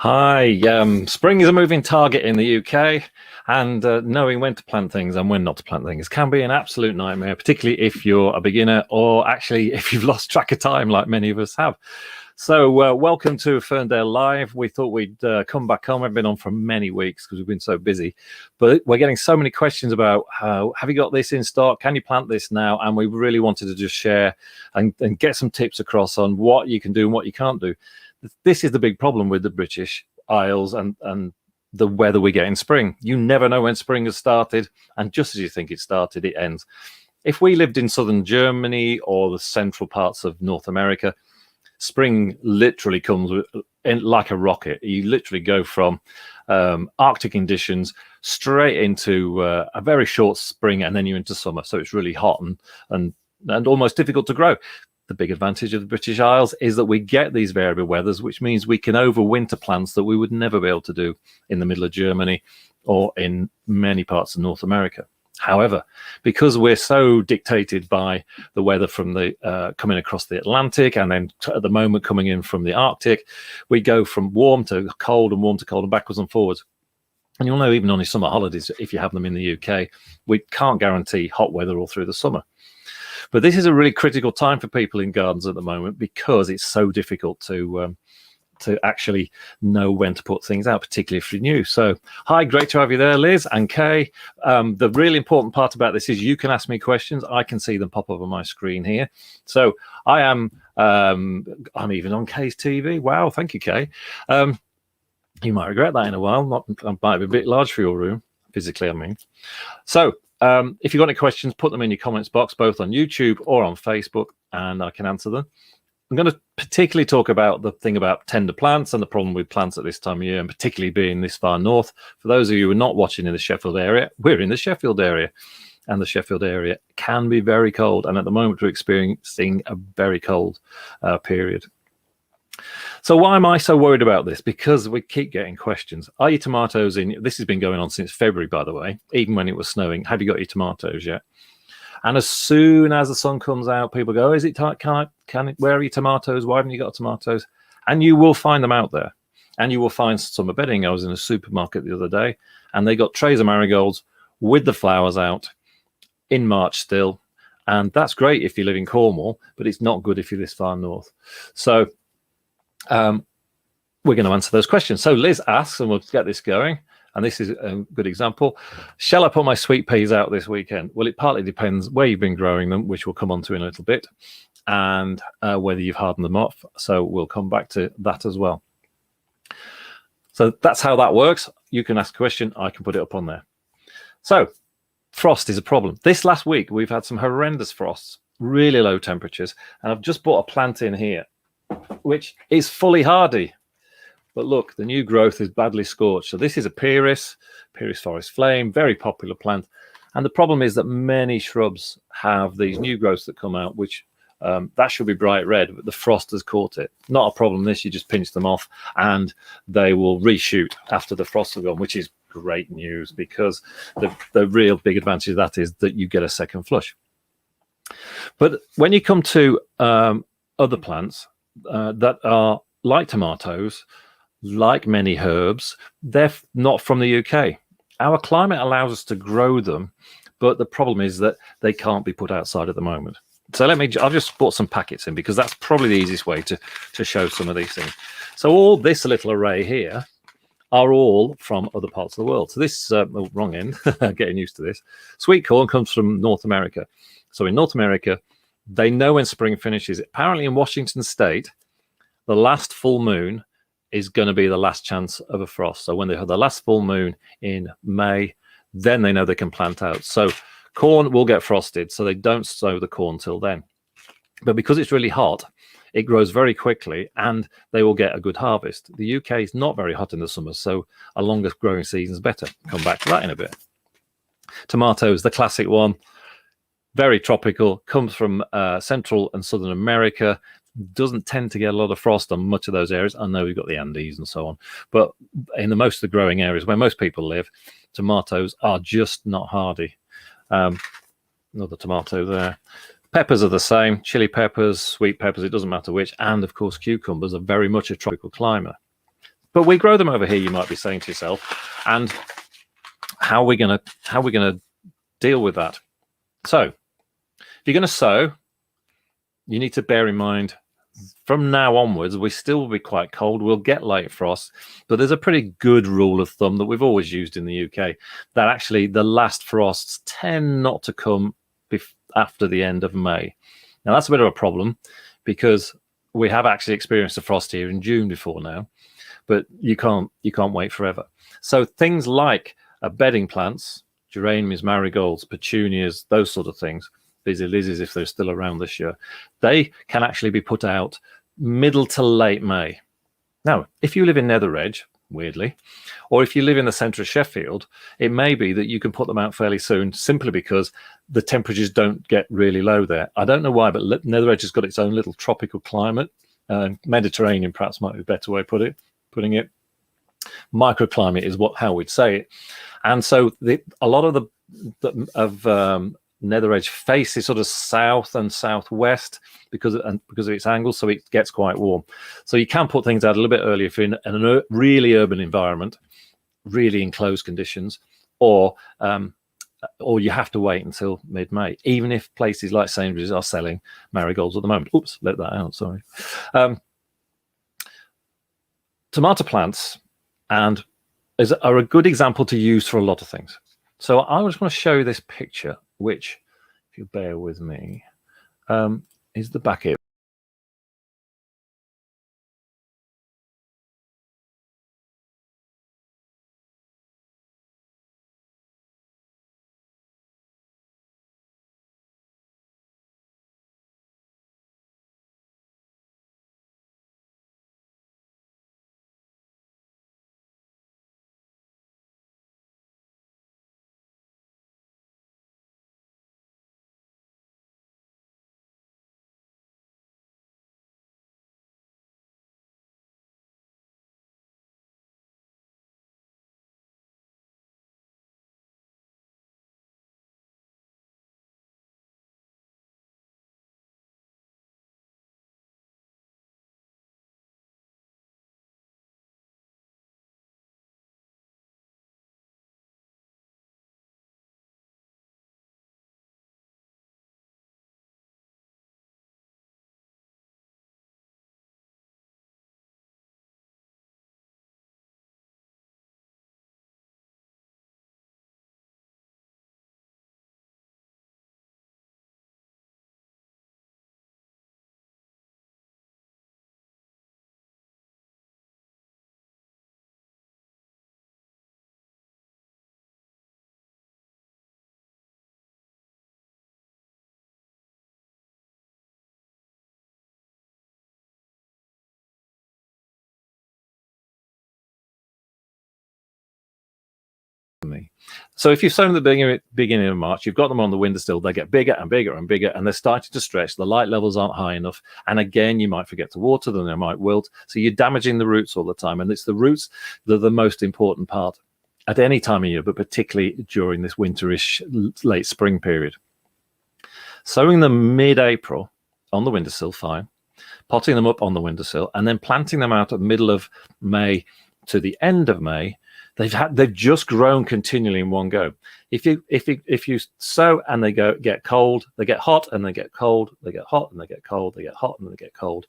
Hi, spring is a moving target in the UK, and knowing when to plant things and when not to plant things can be an absolute nightmare, particularly if you're a beginner or actually if you've lost track of time like many of us have. So welcome to Ferndale Live. We thought we'd come back on. We've been on for many weeks because we've been so busy, but we're getting so many questions about how have you got this in stock? Can you plant this now? And we really wanted to just share and get some tips across on what you can do and what you can't do. This is the big problem with the British Isles and the weather we get in spring. You never know when spring has started, and just as you think it started, it ends. If we lived in southern Germany or the central parts of North America, spring literally comes in like a rocket. You literally go from Arctic conditions straight into a very short spring, and then you're into summer. So it's really hot and almost difficult to grow. The big advantage of the British Isles is that we get these variable weathers, which means we can overwinter plants that we would never be able to do in the middle of Germany or in many parts of North America. However, because we're so dictated by the weather from the coming across the Atlantic and then at the moment coming in from the Arctic, we go from warm to cold and warm to cold and backwards and forwards. And you'll know even on your summer holidays, if you have them in the UK, we can't guarantee hot weather all through the summer. But this is a really critical time for people in gardens at the moment because it's so difficult to actually know when to put things out, particularly if you're new. So, hi, great to have you there, Liz and Kay. The really important part about this is you can ask me questions. I can see them pop up on my screen here. So I am, I'm even on Kay's TV. Wow, thank you, Kay. You might regret that in a while. I might be a bit large for your room, physically, I mean. So, if you've got any questions, put them in your comments box, both on YouTube or on Facebook, and I can answer them. I'm going to particularly talk about the thing about tender plants and the problem with plants at this time of year, and particularly being this far north. For those of you who are not watching in the Sheffield area, we're in the Sheffield area, and the Sheffield area can be very cold. And at the moment, we're experiencing a very cold period. So why am I so worried about this? Because we keep getting questions. Are your tomatoes in? This has been going on since February, by the way, even when it was snowing. Have you got your tomatoes yet? And as soon as the sun comes out, people go, is it tight? Where are your tomatoes? Why haven't you got tomatoes? And you will find them out there. And you will find summer bedding. I was in a supermarket the other day, and they got trays of marigolds with the flowers out in March still. And that's great if you live in Cornwall, but it's not good if you're this far north. So we're going to answer those questions. So Liz asks, and we'll get this going. And this is a good example. Shall I put my sweet peas out this weekend? Well, it partly depends where you've been growing them, which we'll come on to in a little bit, and whether you've hardened them off. So we'll come back to that as well. So that's how that works. You can ask a question. I can put it up on there. So frost is a problem. This last week, we've had some horrendous frosts, really low temperatures. And I've just bought a plant in here, which is fully hardy. But look, the new growth is badly scorched. So this is a Pyrrhus forest flame, very popular plant. And the problem is that many shrubs have these new growths that come out, which that should be bright red, but the frost has caught it. Not a problem, this, you just pinch them off and they will reshoot after the frost has gone, which is great news because the real big advantage of that is that you get a second flush. But when you come to other plants that are like tomatoes, like many herbs, they're not from the UK. Our climate allows us to grow them, but the problem is that they can't be put outside at the moment. So I've just bought some packets in because that's probably the easiest way to show some of these things. So all this little array here are all from other parts of the world. So this, wrong end, getting used to this. Sweet corn comes from North America. So in North America, they know when spring finishes. Apparently in Washington State, the last full moon is going to be the last chance of a frost. So when they have the last full moon in May, then they know they can plant out. So corn will get frosted, so they don't sow the corn till then. But because it's really hot, it grows very quickly and they will get a good harvest. The UK is not very hot in the summer, so a longer growing season is better. Come back to that in a bit. Tomatoes, the classic one, very tropical, comes from Central and Southern America. Doesn't tend to get a lot of frost on much of those areas. I know we've got the Andes and so on, but in the most of the growing areas where most people live, tomatoes are just not hardy. Another tomato there. Peppers are the same. Chili peppers, sweet peppers, it doesn't matter which. And of course, cucumbers are very much a tropical climate. But we grow them over here, you might be saying to yourself, and how are we gonna deal with that? So if you're going to sow, you need to bear in mind from now onwards, we still will be quite cold. We'll get late frost, but there's a pretty good rule of thumb that we've always used in the UK that actually the last frosts tend not to come after the end of May. Now that's a bit of a problem because we have actually experienced a frost here in June before now, but you can't wait forever. So things like bedding plants, geraniums, marigolds, petunias, those sort of things, busy lizzies if they're still around this year, they can actually be put out middle to late May. Now, if you live in Nether Edge, weirdly, or if you live in the centre of Sheffield, it may be that you can put them out fairly soon simply because the temperatures don't get really low there. I don't know why, but Nether Edge has got its own little tropical climate. Mediterranean perhaps might be a better way of putting it. Microclimate is how we'd say it. And so a lot of Nether Edge faces sort of south and southwest because of its angle, so it gets quite warm. So you can put things out a little bit earlier if you're in a really urban environment, really enclosed conditions, or you have to wait until mid-May, even if places like Sainsbury's are selling marigolds at the moment. Oops, let that out, sorry. Tomato plants are a good example to use for a lot of things. So I just want to show you this picture, which, if you bear with me, is the back here. So if you've sown at the beginning of March, you've got them on the windowsill, they get bigger and bigger and bigger, and they're starting to stretch. The light levels aren't high enough. And again, you might forget to water them, they might wilt. So you're damaging the roots all the time. And it's the roots that are the most important part at any time of year, but particularly during this winterish late spring period. Sowing them mid-April on the windowsill, fine. Potting them up on the windowsill and then planting them out at the middle of May to the end of May. They've just grown continually in one go. If you sow and they get cold, they get hot and they get cold, they get hot and they get cold, they get hot and they get cold,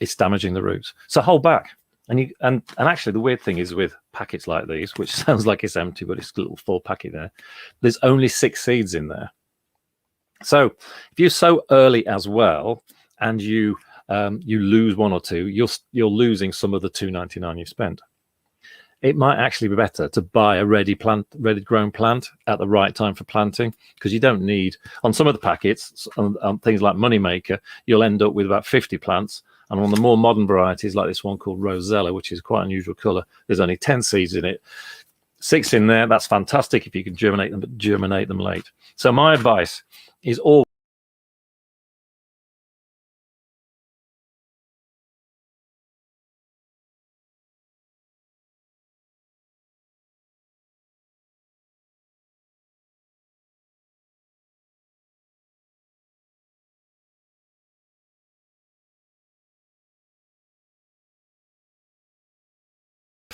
it's damaging the roots. So hold back. And actually the weird thing is with packets like these, which sounds like it's empty, but it's a little full packet there, there's only 6 seeds in there. So if you sow early as well and you lose 1 or 2, you're losing some of the $2.99 you've spent. It might actually be better to buy a ready grown plant at the right time for planting, because you don't need, on some of the packets, on things like Moneymaker, you'll end up with about 50 plants. And on the more modern varieties, like this one called Rosella, which is quite an unusual color, there's only 10 seeds in it. 6 in there, that's fantastic if you can germinate them, but germinate them late. So my advice is always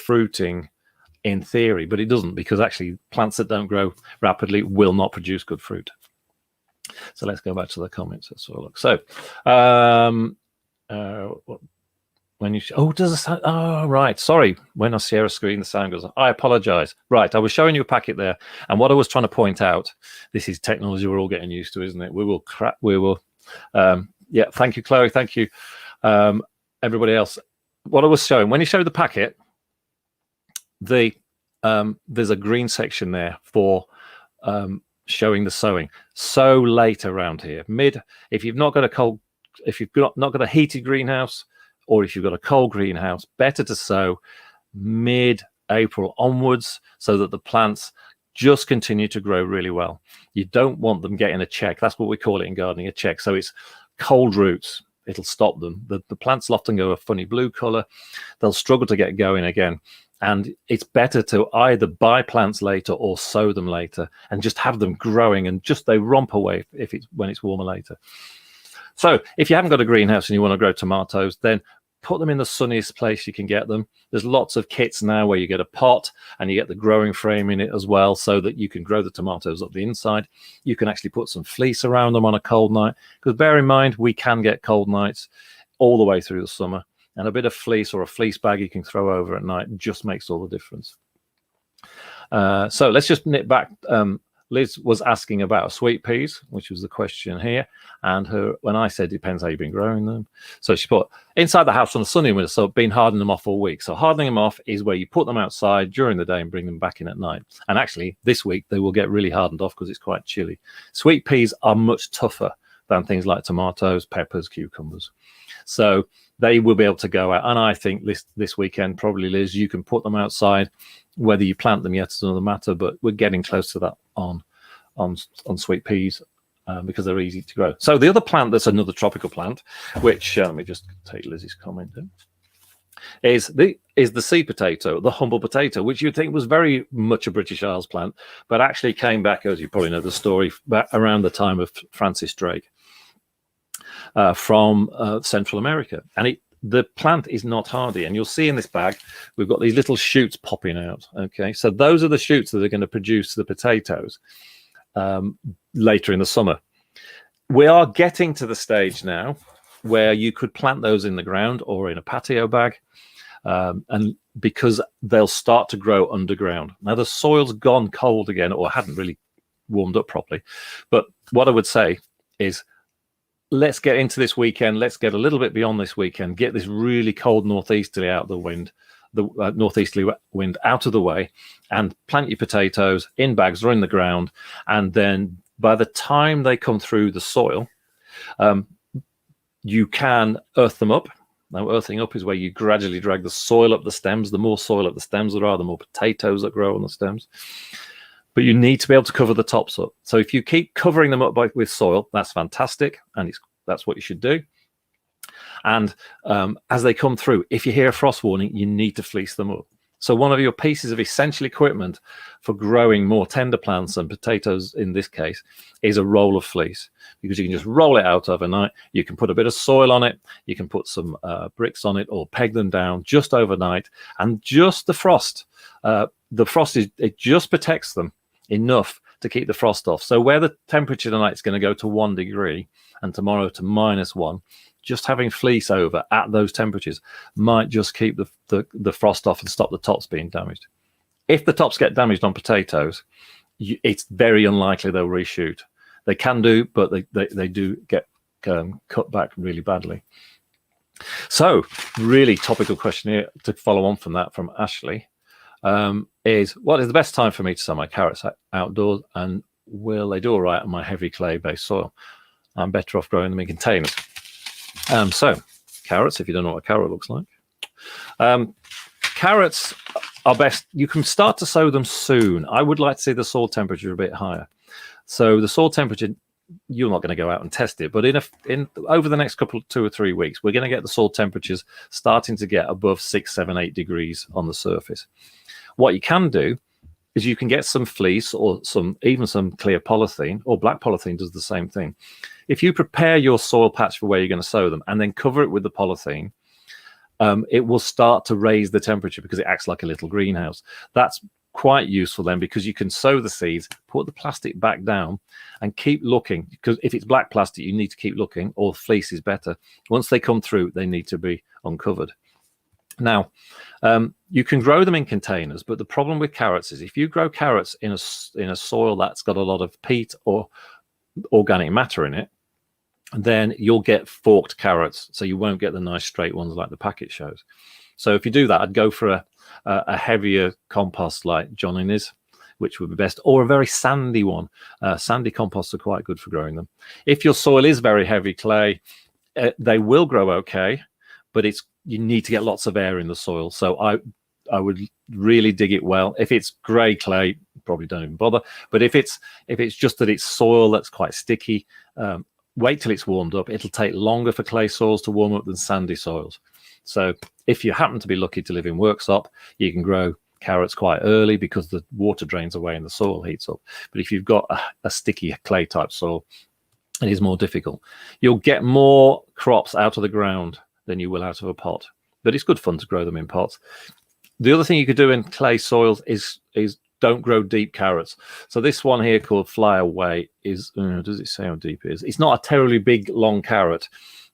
fruiting in theory, but it doesn't, because actually plants that don't grow rapidly will not produce good fruit. So let's go back to the comments. Let's have a look. So when you does the sound? Oh, right. Sorry. When I share a screen, the sound goes. I apologize. Right. I was showing you a packet there, and what I was trying to point out. This is technology we're all getting used to, isn't it? We will. Yeah. Thank you, Chloe. Thank you, everybody else. What I was showing, when you show the packet, there's a green section there for showing the sowing. Sow late around here, if you've not got a heated greenhouse, or if you've got a cold greenhouse, better to sow mid-April onwards, so that the plants just continue to grow really well. You don't want them getting a check. That's what we call it in gardening, a check. So it's cold roots. It'll stop them. The plants will often go a funny blue color. They'll struggle to get going again. And it's better to either buy plants later or sow them later, and just have them growing, and just they romp away when it's warmer later. So if you haven't got a greenhouse and you want to grow tomatoes, then put them in the sunniest place you can get them. There's lots of kits now where you get a pot and you get the growing frame in it as well, so that you can grow the tomatoes up the inside. You can actually put some fleece around them on a cold night, because bear in mind, we can get cold nights all the way through the summer. And a bit of fleece or a fleece bag you can throw over at night just makes all the difference. So let's just nip back. Liz was asking about sweet peas, which was the question here. And when I said depends how you've been growing them. So she put inside the house on the sunny winter, so been hardening them off all week. So hardening them off is where you put them outside during the day and bring them back in at night. And actually this week they will get really hardened off because it's quite chilly. Sweet peas are much tougher than things like tomatoes, peppers, cucumbers. So they will be able to go out. And I think this weekend, probably, Liz, you can put them outside. Whether you plant them yet is another matter, but we're getting close to that on sweet peas because they're easy to grow. So the other plant that's another tropical plant, which let me just take Liz's comment in, is the seed potato, the humble potato, which you'd think was very much a British Isles plant, but actually came back, as you probably know the story, back around the time of Francis Drake. From Central America, and the plant is not hardy, and you'll see in this bag we've got these little shoots popping out. Okay, so those are the shoots that are going to produce the potatoes later in the summer. We are getting to the stage now where you could plant those in the ground or in a patio bag, and because they'll start to grow underground. Now the soil's gone cold again, or hadn't really warmed up properly, but what I would say is, let's get into this weekend. Let's get a little bit beyond this weekend. Get this really cold northeasterly out of the wind, northeasterly wind out of the way, and plant your potatoes in bags or in the ground. And then by the time they come through the soil, you can earth them up. Now, earthing up is where you gradually drag the soil up the stems. The more soil up the stems there are, the more potatoes that grow on the stems. But you need to be able to cover the tops up. So if you keep covering them up with soil, that's fantastic, and that's what you should do. And as they come through, if you hear a frost warning, you need to fleece them up. So one of your pieces of essential equipment for growing more tender plants, and potatoes in this case, is a roll of fleece, because you can just roll it out overnight. You can put a bit of soil on it. You can put some bricks on it, or peg them down just overnight. And just the frost it just protects them enough to keep the frost off. So where the temperature tonight is going to go to 1 degree and tomorrow to -1, just having fleece over at those temperatures might just keep the frost off and stop the tops being damaged. If the tops get damaged on potatoes, it's very unlikely they'll reshoot. They can do, but they do get cut back really badly. So really topical question here to follow on from that from Ashley. Is what is the best time for me to sow my carrots outdoors, and will they do all right on my heavy clay-based soil? I'm better off growing them in containers. So carrots, if you don't know what a carrot looks like, carrots are best. You can start to sow them soon. I would like to see the soil temperature a bit higher. So the soil temperature, you're not going to go out and test it, but over the next 2 or 3 weeks, we're going to get the soil temperatures starting to get above 6, 7, 8 degrees on the surface. What you can do is you can get some fleece, or even some clear polythene, or black polythene does the same thing. If you prepare your soil patch for where you're going to sow them and then cover it with the polythene, it will start to raise the temperature because it acts like a little greenhouse. That's quite useful then, because you can sow the seeds, put the plastic back down, and keep looking, because if it's black plastic, you need to keep looking, or fleece is better. Once they come through, they need to be uncovered. Now, you can grow them in containers, but the problem with carrots is if you grow carrots in a soil that's got a lot of peat or organic matter in it, then you'll get forked carrots, so you won't get the nice straight ones like the packet shows. So if you do that, I'd go for a heavier compost like Johnny's, which would be best, or a very sandy one. Sandy composts are quite good for growing them. If your soil is very heavy clay, they will grow okay, but you need to get lots of air in the soil. So I would really dig it well. If it's grey clay, probably don't even bother. But if it's just that it's soil that's quite sticky, wait till it's warmed up. It'll take longer for clay soils to warm up than sandy soils. So if you happen to be lucky to live in worksop, you can grow carrots quite early because the water drains away and the soil heats up. But if you've got a sticky clay type soil, it is more difficult. You'll get more crops out of the ground than you will out of a pot, but it's good fun to grow them in pots. The other thing you could do in clay soils is don't grow deep carrots. So this one here called Fly Away is, does it say how deep it is? It's not a terribly big, long carrot.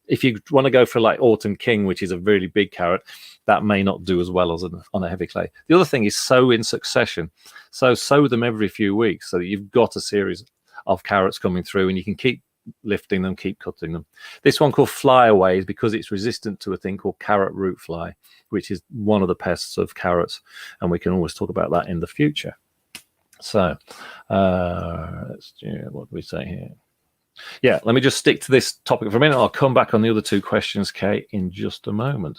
If you want to go for like Autumn King, which is a really big carrot, that may not do as well as on a heavy clay. The other thing is sow in succession. So sow them every few weeks so that you've got a series of carrots coming through, and you can keep lifting them, keep cutting them. This one called Fly Away is because it's resistant to a thing called carrot root fly, which is one of the pests of carrots, and we can always talk about that in the future. So let's see, what do we say here? Yeah, let me just stick to this topic for a minute. I'll come back on the other two questions, Kate, in just a moment.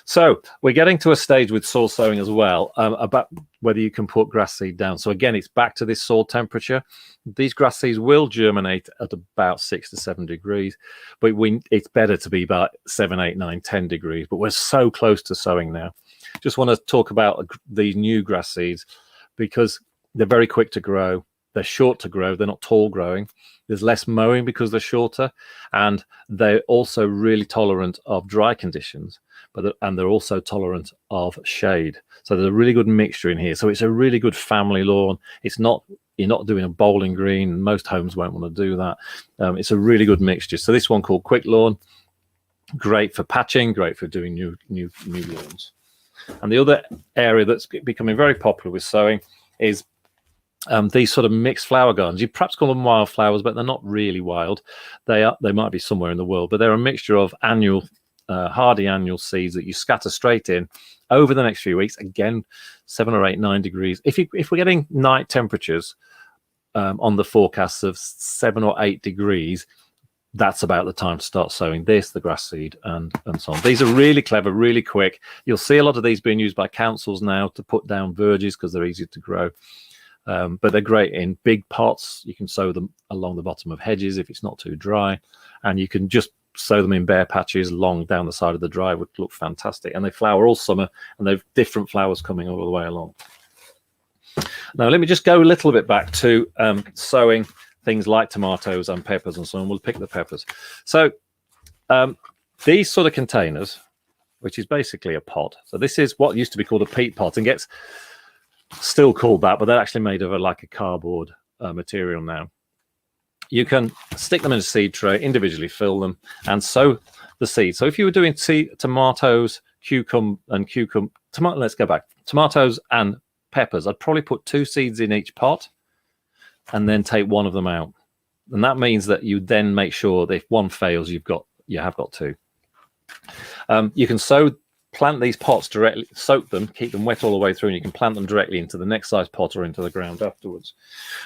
So we're getting to a stage with soil sowing as well, about whether you can put grass seed down. So again, it's back to this soil temperature. These grass seeds will germinate at about 6 to 7 degrees, but it's better to be about 7, 8, 9, 10 degrees. But we're so close to sowing now. Just want to talk about these new grass seeds because they're very quick to grow. They're short to grow. They're not tall growing. There's less mowing because they're shorter, and they're also really tolerant of dry conditions, and they're also tolerant of shade. So there's a really good mixture in here. So it's a really good family lawn. You're not doing a bowling green. Most homes won't want to do that. It's a really good mixture. So this one called Quick Lawn, great for patching, great for doing new lawns. And the other area that's becoming very popular with sowing is these sort of mixed flower gardens. You perhaps call them wildflowers, but they're not really wild. They might be somewhere in the world, but they're a mixture of hardy annual seeds that you scatter straight in over the next few weeks. Again, 7 or 8, 9 degrees. If we're getting night temperatures on the forecasts of 7 or 8 degrees, that's about the time to start sowing the grass seed, and so on. These are really clever, really quick. You'll see a lot of these being used by councils now to put down verges because they're easy to grow. But they're great in big pots. You can sow them along the bottom of hedges if it's not too dry, and you can just sow them in bare patches long down the side of the drive. Would look fantastic, and they flower all summer, and they've different flowers coming all the way along. Now let me just go a little bit back to sowing things like tomatoes and peppers and so on. We'll pick the peppers. So these sort of containers, which is basically a pot. So this is what used to be called a peat pot, and gets still called that, but they're actually made of like a cardboard material now. You can stick them in a seed tray, individually fill them, and sow the seeds. So if you were doing tomatoes, let's go back. Tomatoes and peppers, I'd probably put 2 seeds in each pot and then take one of them out. And that means that you then make sure that if one fails, you have got 2. You can plant these pots directly, soak them, keep them wet all the way through, and you can plant them directly into the next size pot or into the ground afterwards.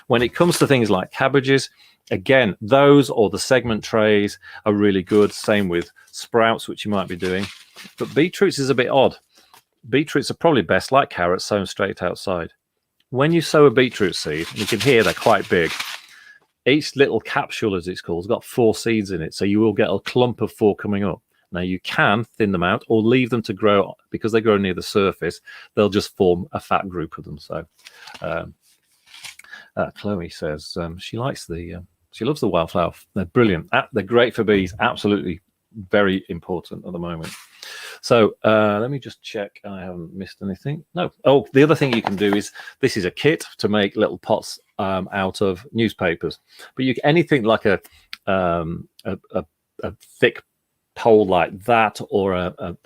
When it comes to things like cabbages, again, those or the segment trays are really good. Same with sprouts, which you might be doing. But beetroots is a bit odd. Beetroots are probably best, like carrots, sown straight outside. When you sow a beetroot seed, you can hear they're quite big. Each little capsule, as it's called, has got 4 seeds in it. So you will get a clump of 4 coming up. Now you can thin them out or leave them to grow, because they grow near the surface. They'll just form a fat group of them. So Chloe says she loves the wildflower. They're brilliant. They're great for bees. Absolutely very important at the moment. So let me just check I haven't missed anything. No. Oh, the other thing you can do is, this is a kit to make little pots out of newspapers, but anything like a thick pole like that, or a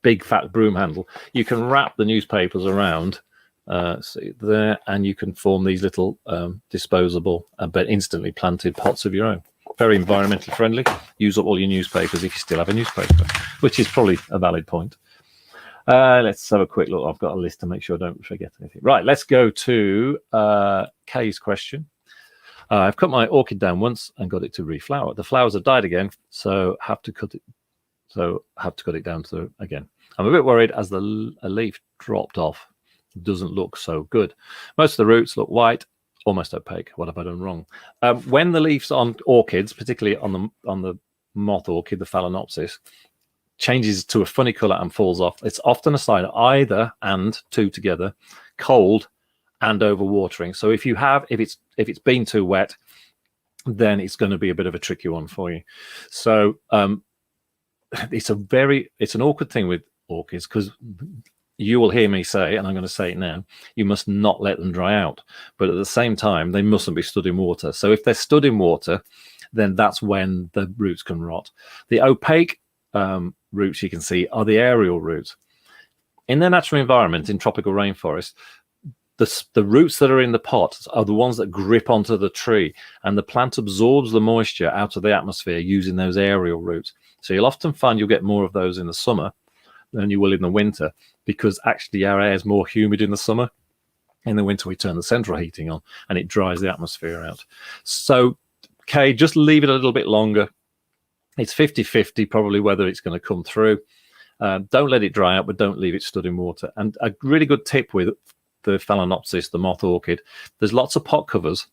big fat broom handle, you can wrap the newspapers around, see there, and you can form these little disposable but instantly planted pots of your own. Very environmentally friendly. Use up all your newspapers if you still have a newspaper, which is probably a valid point. Let's have a quick look. I've got a list to make sure I don't forget anything. Right, let's go to Kay's question. I've cut my orchid down once and got it to reflower. The flowers have died again, so have to cut it down to again. I'm a bit worried as a leaf dropped off. It doesn't look so good. Most of the roots look white, almost opaque. What have I done wrong? When the leaves on orchids, particularly on the moth orchid, the Phalaenopsis, changes to a funny color and falls off, it's often a sign either, and two together, cold and overwatering. So if it's been too wet, then it's going to be a bit of a tricky one for you. So it's an awkward thing with orchids, because you will hear me say, and I'm going to say it now, you must not let them dry out. But at the same time, they mustn't be stood in water. So if they're stood in water, then that's when the roots can rot. The opaque roots you can see are the aerial roots. In their natural environment, in tropical rainforest, the roots that are in the pot are the ones that grip onto the tree, and the plant absorbs the moisture out of the atmosphere using those aerial roots. So you'll often find you'll get more of those in the summer than you will in the winter, because actually our air is more humid in the summer. In the winter, we turn the central heating on and it dries the atmosphere out. So, okay, just leave it a little bit longer. It's 50-50 probably whether it's going to come through. Don't let it dry out, but don't leave it stood in water. And a really good tip with the Phalaenopsis, the moth orchid, there's lots of pot covers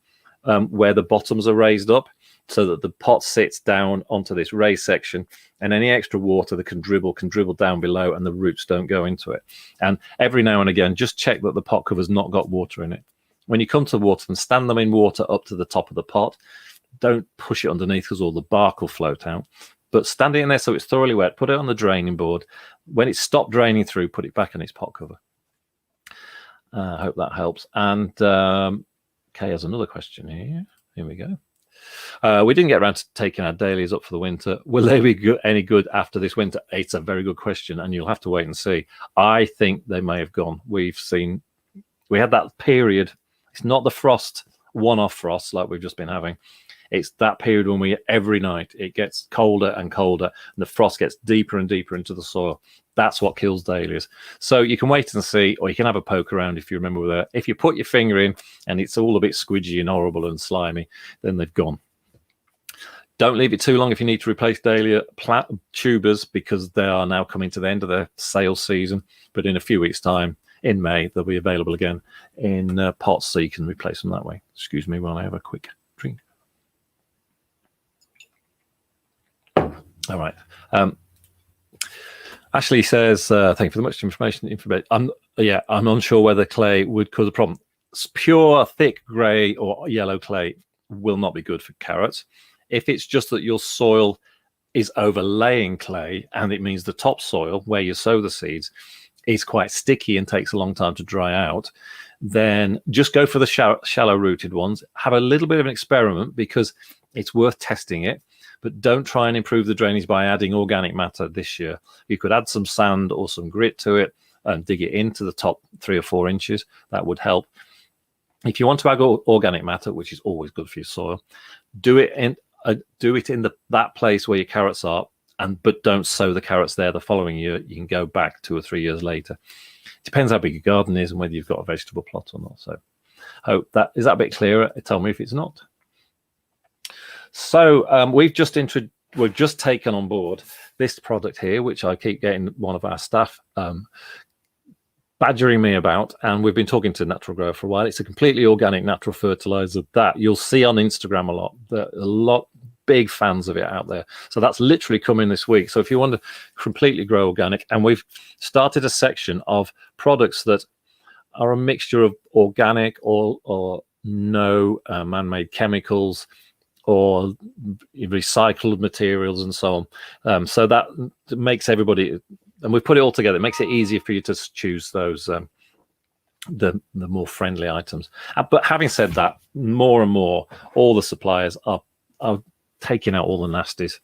where the bottoms are raised up, so that the pot sits down onto this raised section, and any extra water that can dribble down below, and the roots don't go into it. And every now and again, just check that the pot cover's not got water in it. When you come to water them, stand them in water up to the top of the pot. Don't push it underneath, because all the bark will float out. But stand it in there so it's thoroughly wet. Put it on the draining board. When it's stopped draining through, put it back in its pot cover. I hope that helps. And Kay has another question here. Here we go. We didn't get around to taking our dahlias up for the winter. Will they be any good after this winter? It's a very good question, and you'll have to wait and see. I think they may have gone. We had that period. It's not the frost, one-off frost like we've just been having. It's that period when every night it gets colder and colder, and the frost gets deeper and deeper into the soil. That's what kills dahlias. So you can wait and see, or you can have a poke around if you remember that. If you put your finger in and it's all a bit squidgy and horrible and slimy, then they've gone. Don't leave it too long if you need to replace dahlia tubers, because they are now coming to the end of their sale season. But in a few weeks' time, in May, they'll be available again in pots, so you can replace them that way. Excuse me while I have a quick drink. All right. Ashley says, thank you for the much information. I'm unsure whether clay would cause a problem. Pure, thick grey or yellow clay will not be good for carrots. If it's just that your soil is overlaying clay, and it means the topsoil where you sow the seeds is quite sticky and takes a long time to dry out, then just go for the shallow rooted ones. Have a little bit of an experiment, because it's worth testing it. But don't try and improve the drainage by adding organic matter this year. You could add some sand or some grit to it and dig it into the top 3 or 4 inches. That would help. If you want to add organic matter, which is always good for your soil, do it in that place where your carrots are, but don't sow the carrots there the following year. You can go back 2 or 3 years later. Depends how big your garden is and whether you've got a vegetable plot or not. So, hope that is that a bit clearer. Tell me if it's not. So we've just taken on board this product here, which I keep getting one of our staff badgering me about, and we've been talking to Natural Grower for a while. It's a completely organic natural fertilizer that you'll see on Instagram a lot. There are a lot big fans of it out there. So that's literally coming this week. So if you want to completely grow organic, and we've started a section of products that are a mixture of organic or no man-made chemicals, or recycled materials and so on. So that makes everybody, and we've put it all together, it makes it easier for you to choose those the more friendly items. But having said that, more and more, all the suppliers are taking out all the nasties.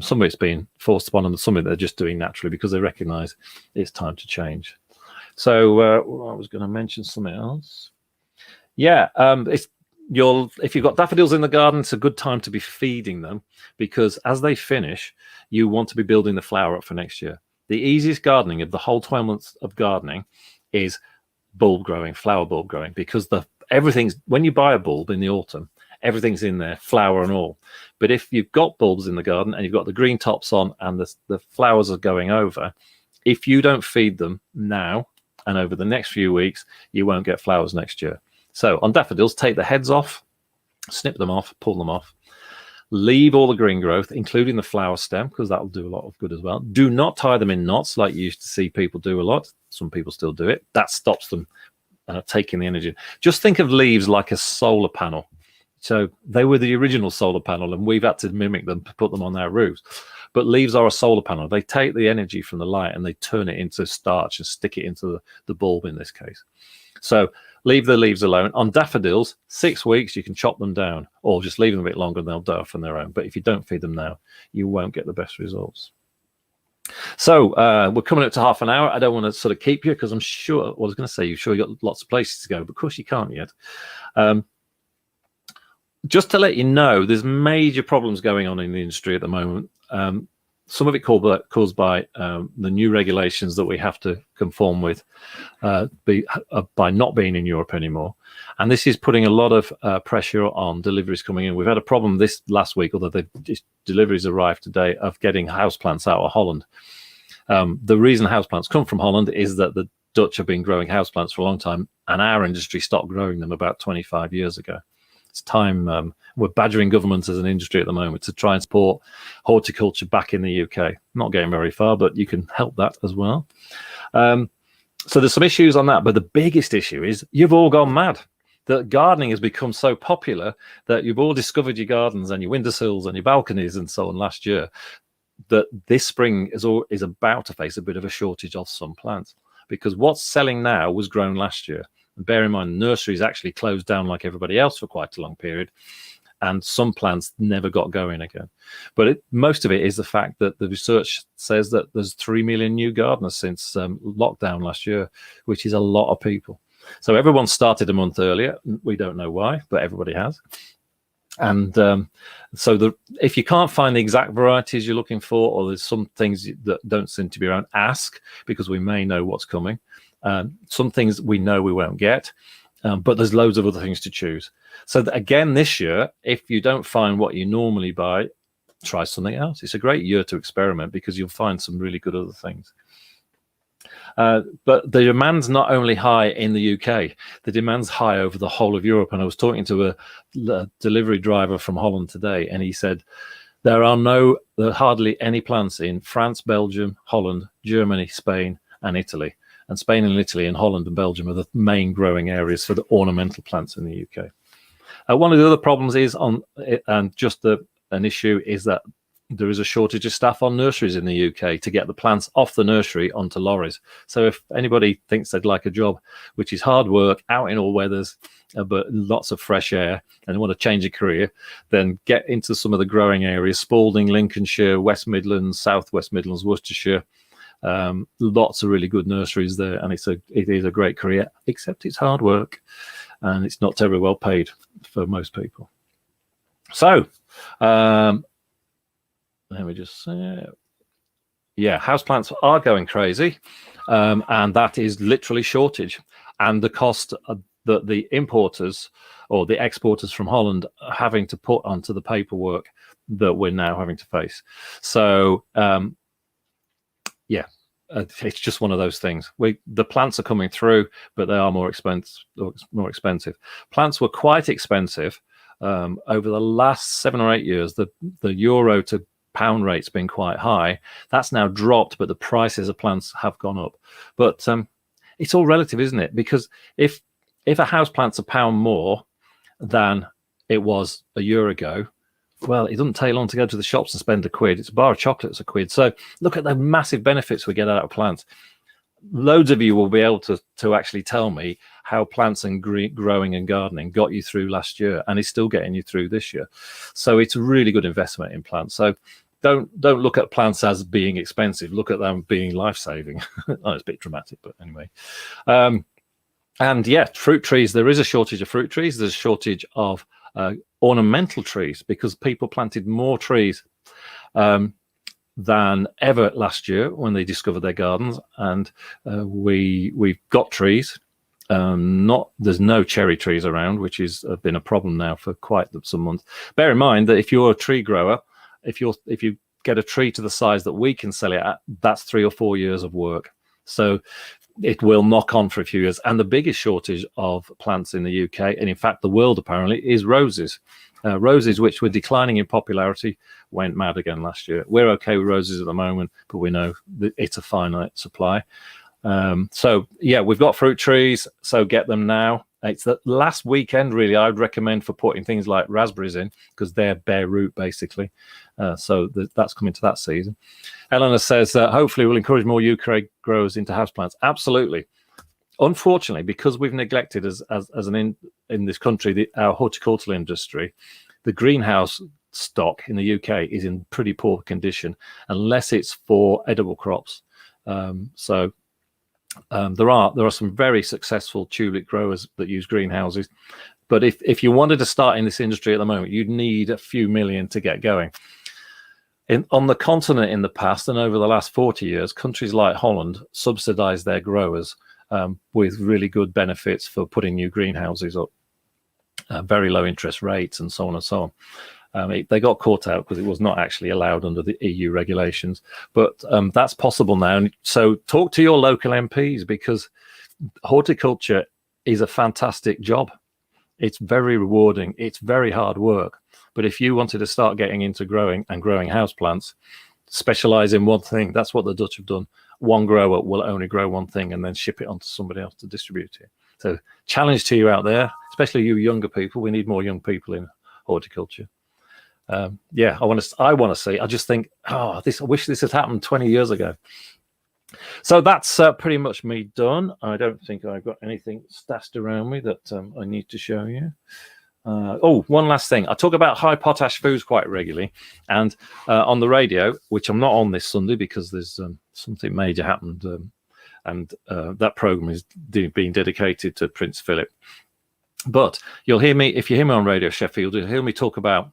Some of it's being forced upon them, some of it they're just doing naturally because they recognize it's time to change. So I was going to mention something else. Yeah, if you've got daffodils in the garden, it's a good time to be feeding them, because as they finish, you want to be building the flower up for next year. The easiest gardening of the whole 12 months of gardening is bulb growing, flower bulb growing, because everything's, when you buy a bulb in the autumn, everything's in there, flower and all. But if you've got bulbs in the garden and you've got the green tops on and the flowers are going over, if you don't feed them now and over the next few weeks, you won't get flowers next year. So on daffodils, take the heads off, snip them off, pull them off, leave all the green growth, including the flower stem, because that will do a lot of good as well. Do not tie them in knots like you used to see people do a lot. Some people still do it. That stops them taking the energy. Just think of leaves like a solar panel. So they were the original solar panel, and we've had to mimic them to put them on our roofs. But leaves are a solar panel. They take the energy from the light and they turn it into starch and stick it into the bulb in this case. So leave the leaves alone. On daffodils, 6 weeks, you can chop them down, or just leave them a bit longer and they'll die off on their own. But if you don't feed them now, you won't get the best results. So we're coming up to half an hour. I don't want to sort of keep you, because I'm sure, I was going to say, you're sure you've got lots of places to go, but of course you can't yet. Just to let you know, there's major problems going on in the industry at the moment. Some of it caused by the new regulations that we have to conform with by not being in Europe anymore. And this is putting a lot of pressure on deliveries coming in. We've had a problem this last week, although the deliveries arrived today, of getting houseplants out of Holland. The reason houseplants come from Holland is that the Dutch have been growing houseplants for a long time, and our industry stopped growing them about 25 years ago. It's time. We're badgering government as an industry at the moment to try and support horticulture back in the UK. Not getting very far, but you can help that as well. So there's some issues on that, but the biggest issue is you've all gone mad. That gardening has become so popular that you've all discovered your gardens and your windowsills and your balconies and so on last year, that this spring is about to face a bit of a shortage of some plants, because what's selling now was grown last year. And bear in mind, nurseries actually closed down like everybody else for quite a long period, and some plants never got going again. But most of it is the fact that the research says that there's 3 million new gardeners since lockdown last year, which is a lot of people. So everyone started a month earlier. We don't know why, but everybody has. And so if you can't find the exact varieties you're looking for, or there's some things that don't seem to be around, ask, because we may know what's coming. Some things we know we won't get, but there's loads of other things to choose. So again, this year, if you don't find what you normally buy, try something else. It's a great year to experiment, because you'll find some really good other things. But the demand's not only high in the UK, the demand's high over the whole of Europe. And I was talking to a delivery driver from Holland today, and he said there are hardly any plants in France, Belgium, Holland, Germany, Spain, and Italy. And Spain and Italy and Holland and Belgium are the main growing areas for the ornamental plants in the UK. One of the other problems is an issue is that there is a shortage of staff on nurseries in the UK to get the plants off the nursery onto lorries. So if anybody thinks they'd like a job, which is hard work, out in all weathers, but lots of fresh air, and want to change a career, then get into some of the growing areas: Spalding, Lincolnshire, West Midlands, South West Midlands, Worcestershire. Lots of really good nurseries there, and it is a great career, except it's hard work and it's not terribly well paid for most people. So let me just say, houseplants are going crazy, and that is literally shortage, and the cost that the importers or the exporters from Holland are having to put onto the paperwork that we're now having to face. So it's just one of those things. The plants are coming through, but they are more expensive. Plants were quite expensive over the last 7 or 8 years. The euro to pound rate's been quite high. That's now dropped, but the prices of plants have gone up. But it's all relative, isn't it? Because if a house plant's £1 more than it was a year ago, well, it doesn't take long to go to the shops and spend £1. It's a bar of chocolates £1. So look at the massive benefits we get out of plants. Loads of you will be able to actually tell me how plants and growing and gardening got you through last year and is still getting you through this year. So it's a really good investment in plants. So don't look at plants as being expensive. Look at them being life-saving. Oh, it's a bit dramatic, but anyway. And yeah, fruit trees. There is a shortage of fruit trees. There's a shortage of ornamental trees because people planted more trees than ever last year when they discovered their gardens, and we've got trees. There's no cherry trees around, which has been a problem now for quite some months. Bear in mind that if you're a tree grower, if you get a tree to the size that we can sell it at, that's 3 or 4 years of work. So it will knock on for a few years. And the biggest shortage of plants in the UK, and in fact the world apparently, is roses. Roses, which were declining in popularity, went mad again last year. We're okay with roses at the moment, but we know that it's a finite supply. So yeah, we've got fruit trees, so get them now. It's the last weekend really I'd recommend for putting things like raspberries in, because they're bare root basically. So that's coming to that season. Eleanor says hopefully we'll encourage more UK growers into houseplants. Absolutely. Unfortunately, because we've neglected as in this country our horticultural industry, the greenhouse stock in the UK is in pretty poor condition unless it's for edible crops. There are some very successful tulip growers that use greenhouses, but if you wanted to start in this industry at the moment, you'd need a few million to get going. On the continent in the past and over the last 40 years, countries like Holland subsidized their growers with really good benefits for putting new greenhouses up, very low interest rates and so on and so on. They got caught out because it was not actually allowed under the EU regulations, but that's possible now. And so talk to your local MPs, because horticulture is a fantastic job. It's very rewarding. It's very hard work. But if you wanted to start getting into growing houseplants, specialize in one thing. That's what the Dutch have done. One grower will only grow one thing and then ship it on to somebody else to distribute it. So challenge to you out there, especially you younger people. We need more young people in horticulture. Yeah, I want to see. I just think, I wish this had happened 20 years ago. So that's pretty much me done. I don't think I've got anything stashed around me that I need to show you. One last thing. I talk about high potash foods quite regularly, and on the radio, which I'm not on this Sunday because there's something major happened, and that program is being dedicated to Prince Philip. But you'll hear me, if you hear me on Radio Sheffield, you'll hear me talk about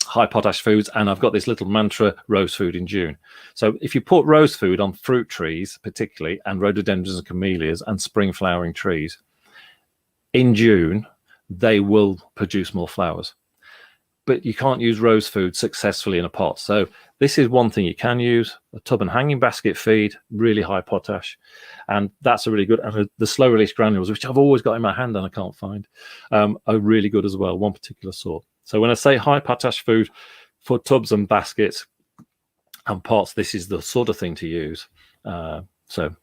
high potash foods, and I've got this little mantra: rose food in June. So if you put rose food on fruit trees particularly, and rhododendrons and camellias and spring flowering trees in June, they will produce more flowers. But you can't use rose food successfully in a pot. So this is one thing you can use: a tub and hanging basket feed, really high potash, and that's a really good. And the slow release granules, which I've always got in my hand and I can't find, are really good as well, one particular sort. So when I say high potash food for tubs and baskets and pots, this is the sort of thing to use. So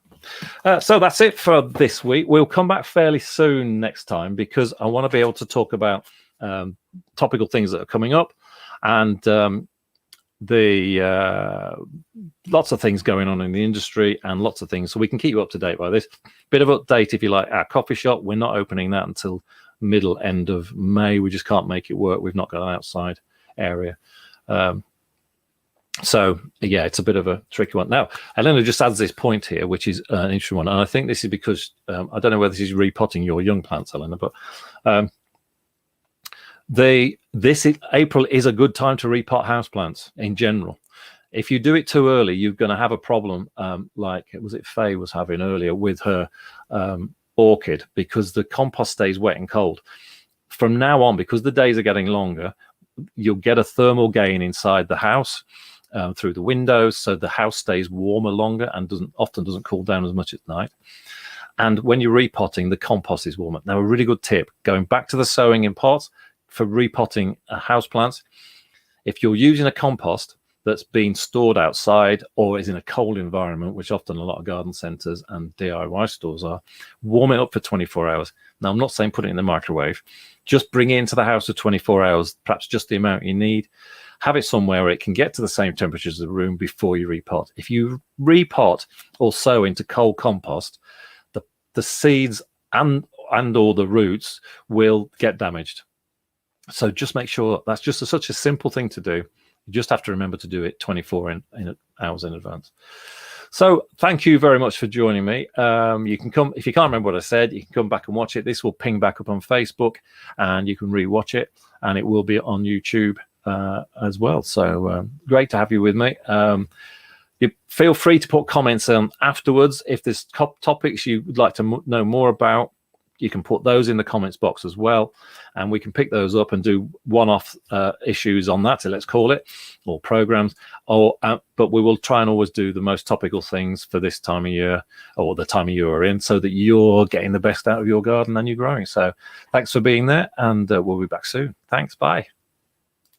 that's it for this week. We'll come back fairly soon next time, because I want to be able to talk about topical things that are coming up, and lots of things going on in the industry and lots of things, so we can keep you up to date by this. Bit of update, if you like, our coffee shop. We're not opening that until end of May. We just can't make it work. We've not got an outside area. So yeah, it's a bit of a tricky one. Now, Elena just adds this point here, which is an interesting one, and I think this is because I don't know whether this is repotting your young plants, Elena, but April is a good time to repot houseplants in general. If you do it too early, you're going to have a problem like Faye was having earlier with her orchid, because the compost stays wet and cold. From now on, because the days are getting longer, you'll get a thermal gain inside the house through the windows, so the house stays warmer longer and often doesn't cool down as much at night. And when you're repotting, the compost is warmer. Now, a really good tip, going back to the sowing in pots for repotting houseplants, if you're using a compost, that's been stored outside or is in a cold environment, which often a lot of garden centres and DIY stores are, warm it up for 24 hours. Now, I'm not saying put it in the microwave. Just bring it into the house for 24 hours, perhaps just the amount you need. Have it somewhere where it can get to the same temperature as the room before you repot. If you repot or sow into cold compost, the seeds and or the roots will get damaged. So just make sure that's just such a simple thing to do. You just have to remember to do it 24 hours in advance. So thank you very much for joining me. You can come, if you can't remember what I said, you can come back and watch it. This will ping back up on Facebook and you can re-watch it, and it will be on YouTube as well. So great to have you with me. You feel free to put comments afterwards. If there's topics you would like to know more about, you can put those in the comments box as well, and we can pick those up and do one-off issues on that, so let's call it, or programs. But we will try and always do the most topical things for this time of year, or the time of year we're in, so that you're getting the best out of your garden and you're growing. So thanks for being there, and we'll be back soon. Thanks. Bye.